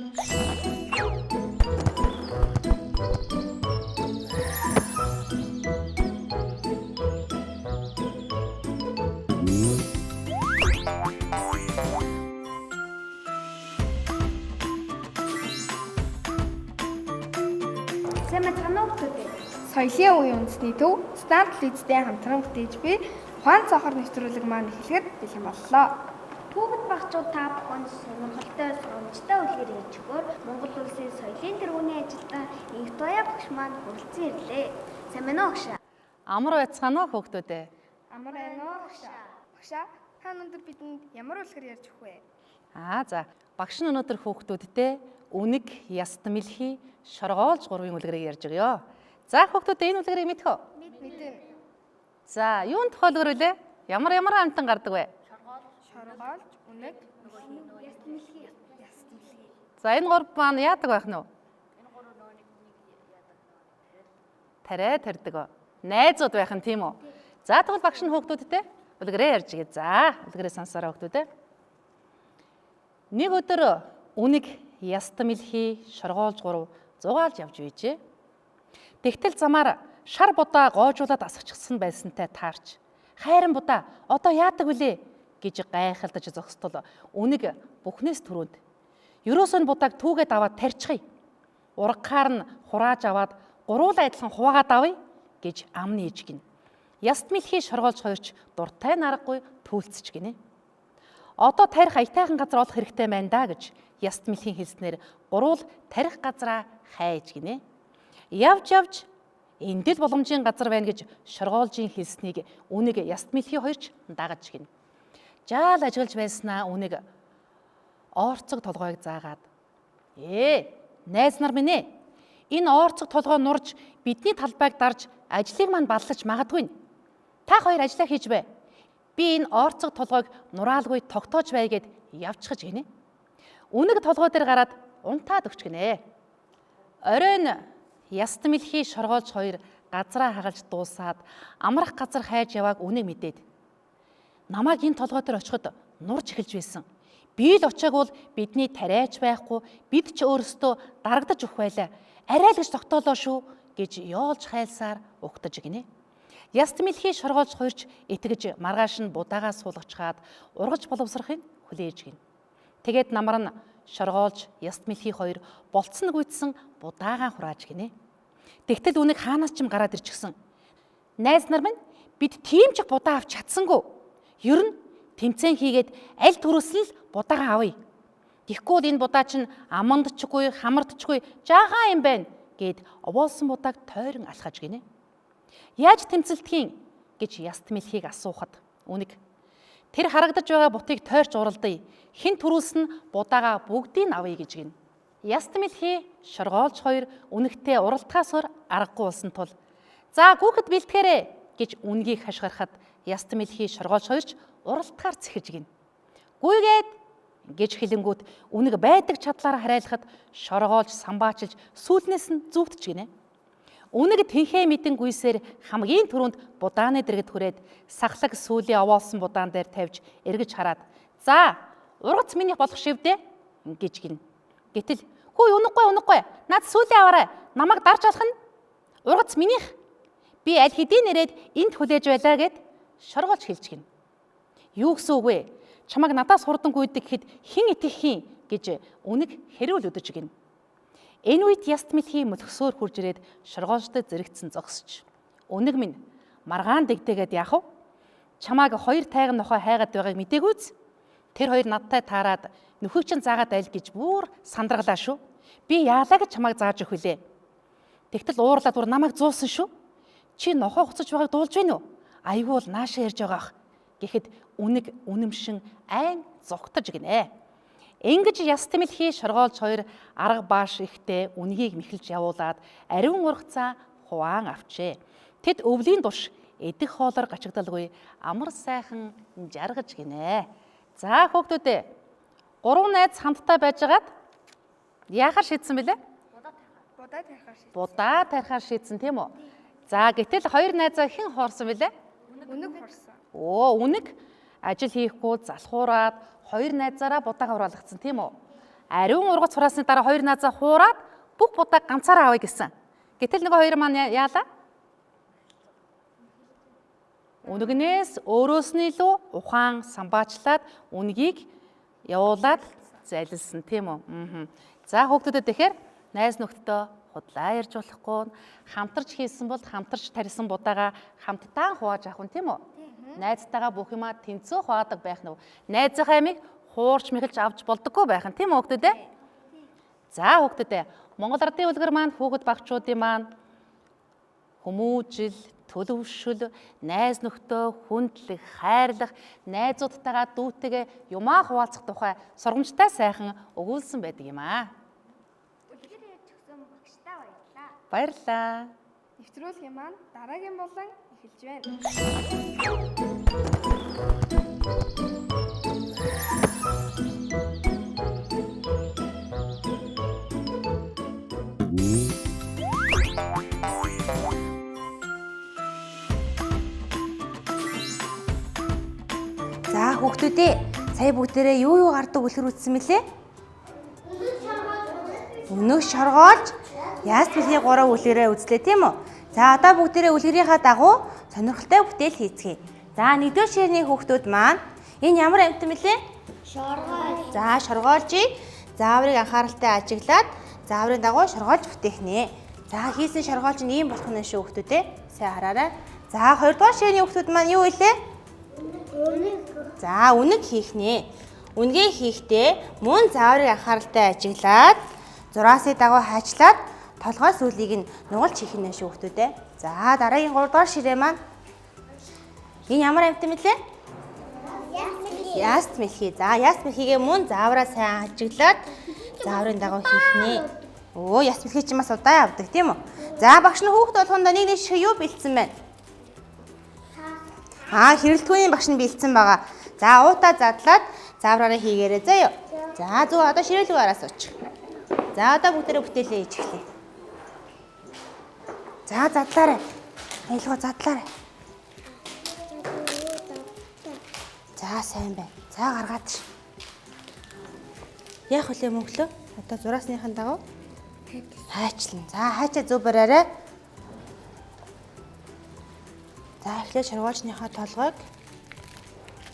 Сайн байна уу гэдэг. Соёлын үеийн үндэсний төв Стант Лидтэй хамтран бүтээж буй ухаан цонхор нэвтрүүлэг маань эхлэхэд бэлэн боллоо. Түүхэд багчууд та бүхэнд сонирхолтой сургамжтай үлгэр ярьж өгөөр Монгол улсын соёлын тэргүүний ажилтан Инх Туяа багш маань хүрэлцэн ирлээ. Сайн байна уу багш? Амар байцгаана уу хүүхдүүдээ? Амар байна уу багшаа? Багшаа, та өнөөдөр бидэнд ямар үлгэр ярьж өгөх вэ? За. Багш нь өнөөдөр хүүхдүүдтэй үнэг, яст мэлхий, шоргоолж гурвын үлгэрийг ярьж өгье. За хүүхдүүд энэ үлгэрийг мэдэх үү? Мэдэн. За, юунд тухай үлгэр үлээ? Ямар амтан гардаг вэ? Шоргоолж, үнэг, Яст мэлхий. За, энэ гурав маань яадаг байх нь вэ? Тарай тарьдаг. Найзууд байх нь тийм үү? За, тэгвэл багш нь хүүхдүүдтэй үлгэрээ ярьж гээ. За, үлгэрээ сонсороо хүүхдүүдээ. Нэг өдөр үнэг, яст мэлхий, шоргоолж гурав зугаалж явж байжээ. Тэгтэл замаар шар будаа гоожуулаад асгачихсан байсантай таарч хайран будаа одоо яадаг вүлээ гэж гайхалдаж зогсдол үнэг бүхнээс түрүүнд ерөөсөө будааг түүгээд аваад тарьчихъя. Урагхаар нь хурааж аваад гуруула адилхан хуваагаад авъя гэж амны ээж гин. Яст мэлхий шоргоолж хоёрч дуртай наргагүй түлцэж гинэ. Одоо тарих аятайхан газар олох хэрэгтэй байна да гэж яст мэлхийн хэлснээр гурвал тарих газраа хайж гинэ. Явж эндэл боломжийн газар байна гэж шоргоолжийн хэлснийг үнэг яст мэлхий хоёрч дагаж гинэ. Жаал ажиллаж байснаа үнэг оорцог толгойг заагаад найз нар минь ээ, энэ оорцог толгой нурж бидний талбайг дарж ажлыг маань баллаж магадгүй. Та хоёр ажиллаа хийж бай. Би энэ оорцог толгойг нураалгүй тогтоож бай гэд явчихж гинэ. Үнэг толгой дээр гараад унтаад өгч гинэ. Оройн яст мэлхий шоргоолж хоёр газраа хагалж дуусаад амрах газар хайж явааг үнэг мэдээд намайг энэ толгой дээр очиход нурж эхэлж байсан. Би л очиаг бол бидний тариач байхгүй, бид ч өөрсдөө дарагдаж өгөх байлаа. Арай л гэж тогтоолоо шүү гэж ёолж хайлсаар угтаж гинэ. Яст мэлхий шоргоолж хоёрч итгэж маргааш нь будаагаа суулгачаад ургаж боловсрохыг хүлээж гин. Тэгээд намар нь шоргоолж яст мэлхий хоёр болцсон гүйцсэн будаагаа хурааж гинэ. Тэгтэл үнэг хаанаас ч юм гараад ирчихсэн. Найз нар минь бид тийм ч будаа авч чадсангүй. Ер нь тэмцээн хийгээд аль төрөсөл л будаагаа авъя. Тэгэхгүй бол энэ будаа чинь амандчгүй, хамардчгүй жаахан юм байна гэд овоолсон будааг тойрон алхаж гинэ. Яаж тэмцэлтхийн гэж яст мэлхийг асуухад үнэг тэр харагдаж байгаа бутыг тойрч уралдъя. Хэн төрүүлсэн будаагаа бүгдийг авъя гэж гин. Яст мэлхий шоргоолж хоёр үнэгтэй уралдахаас аргагүй болсон тул за гүхэд бэлтгэрэй гэж үнгийг хашгирахад яст мэлхий шоргоолж хоёрч уралдахаар цэхэж гин. Гүйгээд гэж хэлэнгүүт үнэг байдаг чадлаараа харайлахад шоргоолж самбаачилж сүүлнээс нь зүвтж гинэ. Үнэг тэнхээ мэдэн гүйсээр хамгийн түрүүнд будааны дэргэд хүрээд сахлаг сүүлийн овоолсон будаан дээр тавьж эргэж хараад за ургац минийх болох шивдэ гэж гин. Гэтэл хүү унахгүй над сүүлийн аваарай намайг дарж алах нь ургац минийх би аль хэдийн нэрээд энд хүлээж байлаа гэд шоргоолж хэлж гин. Юу гэсэн үг вэ? Чамайг надаас хурдангүйдэг гэхэд хэн итгэх юм гэж үнэг хэрүүл өдөж гин. Энэ үед яст мэлхий мөлхсөөр хурж ирээд шоргоолжтой зэрэгцэн зогсож үнэг минь маргаан дэгдээгээд яах вэ? Чамайг хоёр тайган нохой хайгаад байгааг мдэггүйз. Тэр хоёр надтай таарад нөхөг чинь заагаад айл гэж бүр сандралаа шүү. Би яалаа гэж чамайг зааж өгөх вүлээ. Тэгтэл уурлаад бүр намайг зуусан шүү. Чи нохоо хуцаж байгааг дуулж байна уу? Айгүй бол наашаа ярьж байгаах гэхэд үнэг үнэмшин айн зогтож гинэ. Ингэж яст мэлхий шоргоолж хоёр арга бааш ихтэй үнгийг мэхэлж явуулаад ариун ургацаа хуваан авчээ. Тэд өвлийн душ эдэх хоолоор гачигдалгүй амар сайхан жаргаж гинэ. За хүүхдүүдээ гурван найз хамтдаа байжгаад яахаар шийдсэн бэлээ? Будаа тарихаар шийдсэн тийм үү? За гэтэл хоёр найзаа хэн хоорсон бэлээ? Үнэг хорсон. Үнэг ажил хийхгүй залхуураад хоёр найзаараа будаага хураалгацсан тийм үү? Ариун ургац хураасны дараа хоёр наазаа хуураад бүх будааг ганцаараа авъя гэсэн. Гэтэл нөгөө хоёр маань яалаа? Үнэгнээс өөрөөс нь илүү ухаан самбаачлаад үнгийг явуулаад залилсан тийм үү? За хүүхдүүдэд тэгэхээр найз нөхдөдөө худлаа ярьж болохгүй, хамтарч хийсэн бол хамтарч тарьсан будаагаа хамтдаа хувааж авах нь тийм үү? Найзтайгаа бүх юмаа тэнцүү хуваадаг байх нь. Найзынхаа ямиг хуурч мэхэлж авч болдоггүй байх нь тийм үү хүүхдүүдээ? За хүүхдүүдээ Монгол Ардын үлгэр маань хүүхэд багчуудын маань хүмүүжил, төлөвшөл, найз нөхдөө хүндлэх, хайрлах, найзуудтайгаа дүүтэйгээ юмаа хуваалцах тухай сургамжтай сайхан өгүүлсэн байдаг юм аа. Үлгэр ярьж өгсөн багштай баярлалаа. Баярлалаа. Нэвтрүүлгийн маань дараагийн болон эхэлж байна. За хүүхдүүдээ сая бүгдээрээ юу гардаг үлгэр үзсэн мөлий? Өнөг шоргоолж яст мэлхий 3 үлгэрээ үзлээ тийм үү? За одоо бүгдээрээ үлгэрийнхаа дагуу сонирхолтой бүтээл хийцгээе. За 1-р ширээний хүүхдүүд маань энэ ямар амьтан мөлий? Шоргоол. За шоргоолжийг зааврыг анхааралтай ажиглаад зааврын дагуу шоргоолж бүтээх нэ. За хийсэн шоргоолж нь ийм болох нь шүү хүүхдүүдээ. Сайн хараарай. За 2-р ширээний хүүхдүүд маань юу илээ? За үнэг хийх нэ. Үнгээ хийхдээ мөн зааврыг анхааралтай ажиглаад зураасыг дагуу хайчлаад толгой сүүлийг нь нугалж хийх нэ шүү хүүхдүүдээ. За дараагийн 3-р ширээ маань энэ ямар амьтан мэлээ? Яст мэлхий. За яст мэлхийгээ мөн заавраа сайн ажиглаад зааврын дагуу хийх нэ. Өө яст мэлхий ч бас удаан явдаг тийм үү? За багш нь хүүхд болгондоо нэг шиг юу бэлдсэн байна? Хэрэлтгүүний багш нь бэлдсэн байгаа. За уутаа задлаад заавраараа хийгээрэй заяа. За зөв одоо ширээлгүй араа сууч. За одоо бүгдээрээ бүтээлээ хийж эхлэе. За задлаарай. Айлгоо задлаарай. За сайн байна. За гаргаад ш. Яах вэ мөнхлөө? Одоо зураасныхан дагуу хайчлан. За хайчаа зөв бариарай. За эхлээд шоргоолжныхаа толгойг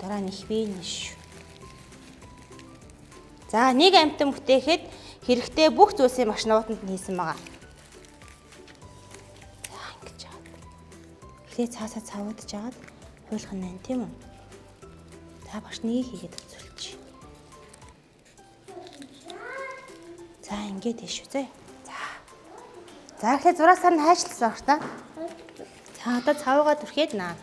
дараа нь их бий нэш. За нэг амьтан бүтээхэд хэрэгтэй бүх зүйлсийн маш нуутанд нь хийсэн байгаа. За ингэж жаад. Эхлээд цаасаа цавуудж жаад хуйлах нь байна тийм үү? За багш нэг хийгээд үзүүлчих. За ингэж тийш үү. За эхлээд зураасаар нь хайшлсан баг та. За одоо цавгаа түрхээд наа.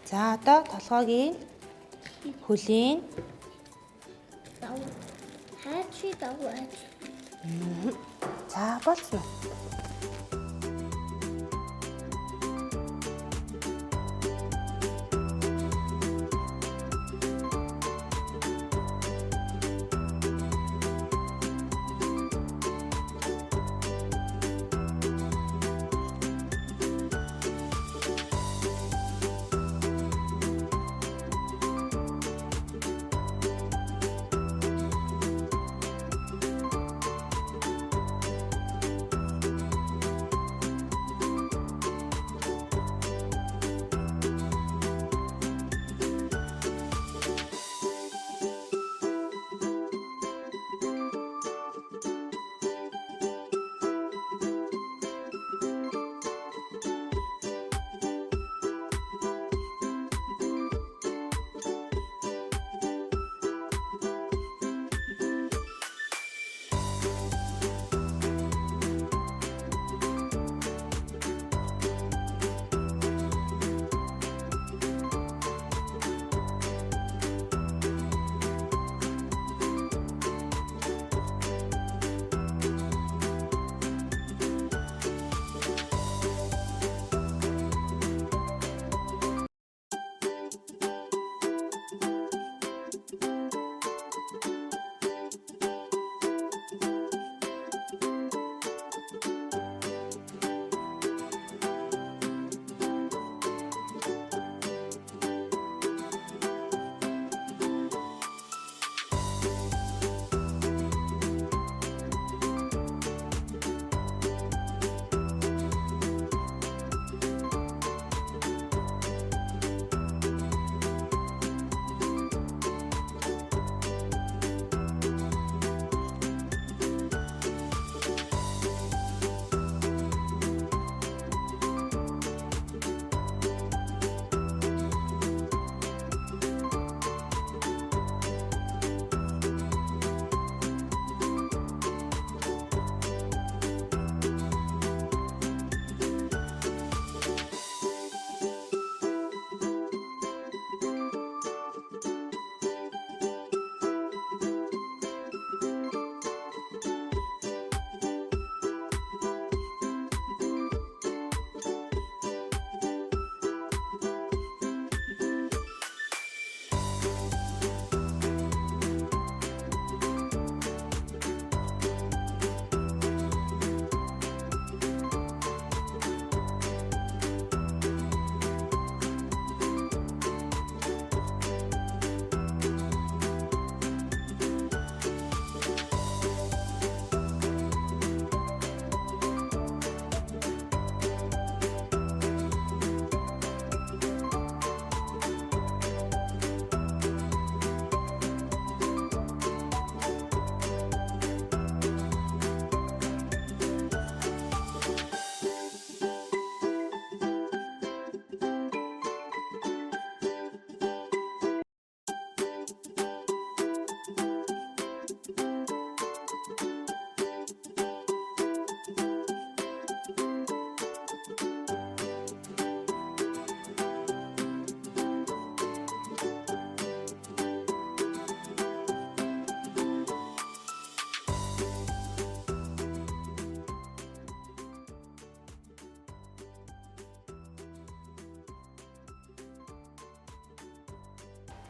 За одоо толгойг хөлийн Хайчи даваа. За болцсон уу?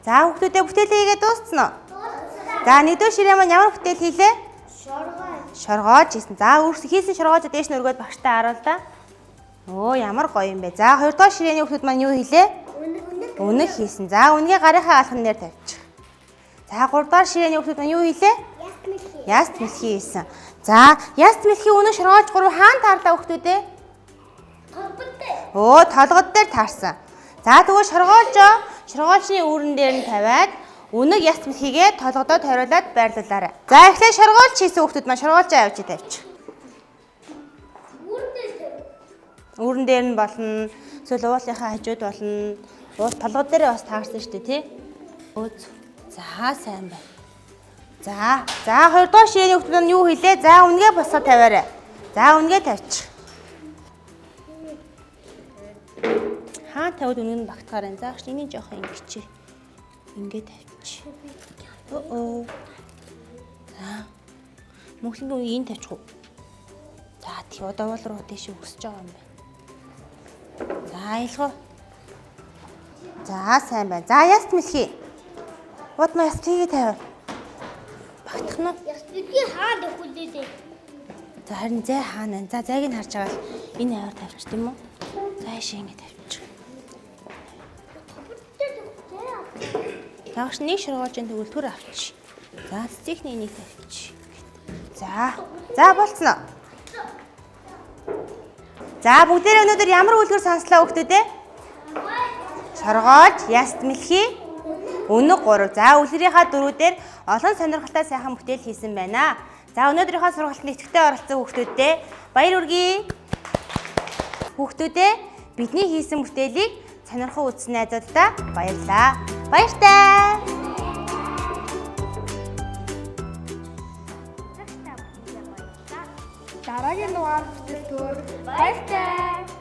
За хүүхдүүдээ бүтээл хийгээд дууссан уу? За нэгдүгээр ширээ маань ямар бүтээл хийлээ? Шоргоож хийсэн. За өөрсдөө хийсэн шоргоожоо дээш нь өргөөд багштай харуул да. Оо ямар гоё юм бэ. За хоёрдугаар ширээний хүүхдүүд маань юу хийлээ? Үнэг хийсэн. За үнэгээ гарынхаа алхам дээр тавьчих. За гуравдугаар ширээний хүүхдүүд маань юу хийлээ? Яст мэлхий хийсэн. За яст мэлхий үнэг шоргоож гурав хаана таарлаа хүүхдүүдээ? Оо толгод дээр таарсан. За тэгвэл шоргоолжны үүрэн дээр нь тавиад үнэг яст мэлхийгээ толгодоо тойруулаад байрлуулаарай. За эхлээд шоргоолж хийсэн хүүхдүүд маань шоргоолжоо авчи тавьчих. Үүрэн дээр нь болно. Эсвэл уулынхаа хажууд болно. Уус толгод дээрээ бас таарсан шүү дээ, тий? За сайн байна. За хоёрдугаар ширээний хүүхдүүд нь юу хийлээ? За үнэгээ босоо тавиарай. За үнэгээ тавьчих. Хаан тавьд үнэн нь багтахаар энэ. За энийг жоох ингэчээ. Ингээ тавьчих. За мөглөнд үнийг ин тавьчих уу? За тий одоо уул руу дэше өсөж байгаа юм байна. За аялгаа. За сайн байна. За яст мэлхий. Бод ма яст хийгээ тавь. Багтах нь. Яст мэлхий хаана өгүүлээ? За харин зай хаана. За зайг нь харж байгаа л энэ аваар тавьчих тийм үү? За яшаа ингэ тавьчих. Тагш нэг шоргоолжийн төгөлтгөр авчи. За цэцэгний энийг тавьчих. За болцсон уу? За бүгдээрээ өнөөдөр ямар үлгэр сонслоо хүүхдүүдээ? Шоргоолж, яст мэлхий, үнэг 3. За үлгэрийнхаа дөрүүдээр олон сонирхолтой сайхан бүтээл хийсэн байна. За өнөөдрийнхөө сургалтанд идэвхтэй оролцсон хүүхдүүдээ баяр хүргэе. Хүүхдүүдээ бидний хийсэн бүтээлийг сонирхон үзсэн найзуудаа баярлалаа. Баяртай. Дараагийн дугаар бүтээлээр баяртай.